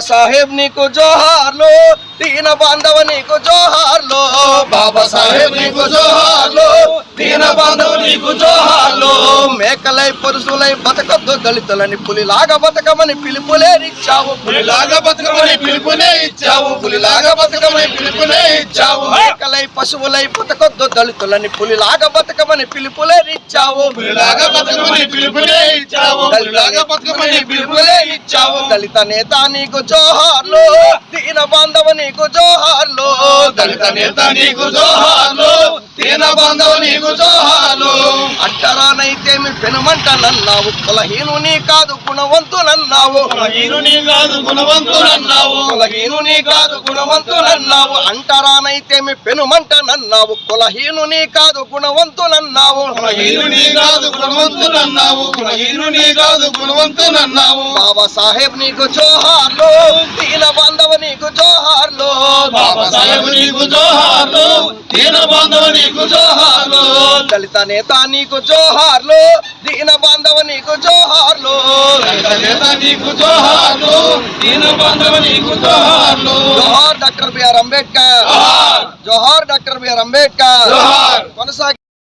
సాహెబ్ నీకు జోహార్లు, దీన బాంధవ నీకు జోహార్లు, బాబా సాహెబ్ నీకు జోహార్లు, దీన బాంధవ నీకు జోహార్లు. మేకలై పురుషులై బతకొద్దు దళితులని పులిలాగా బతకమని పిలుపులేనిచ్చావు, పులిలాగా బతకమని పిలుపునే ఇచ్చావు, పులిలాగా బతకమని పిలుపునే ఇచ్చావు. మేకలై పశువులై బతకొద్దు దళితులని పులిలాగా బతకమని పిలుపులేనిచ్చావు, పులిలాగా బతకమని పిలుపునే ఇచ్చావు, పులిలాగా బతకమని పిలుపునే ఇచ్చావు. దళిత నేత నీకు జోహార్లు, దీన బాంధవ నీకు జోహార్లు, దళిత నేత నీకు జోహార్లు, దీన బాంధవ నీకు జోహార్లు. అంటరానైతేమి పెనుమంటనన్నావు, కులహీనుని కాదు గుణవంతునన్నావు, కులహీనుని కాదు గుణవంతునన్నావు, కులహీనుని కాదు గుణవంతునన్నావు. అంటరానైతేమి పెనుమంటనన్నావు, కులహీనుని కాదు గుణవంతునన్నావు, కులహీనుని కాదు గుణవంతునన్నావు, కులహీనుని కాదు గుణవంతునన్నావు. బాబా సాహెబ్ నీకు జోహార్లు, దీన బాంధవ నీకు జోహార్లు, బాబా సాహెబ్ నీకు జోహార్లు, దీన బాంధవ నీకు జోహార్లు. దళిత నేత నీకు జోహార్లు, దీన బాంధవ నీకు జోహార్లు, దళిత నేత నీకు జోహార్లు, దీన బాంధవ నీకు జోహార్లు. జోహార్ డాక్టర్ బిఆర్ అంబేద్కర్, జోహార్, జోహార్ డాక్టర్ బిఆర్ అంబేద్కర్. జోహార్. కొనసాగి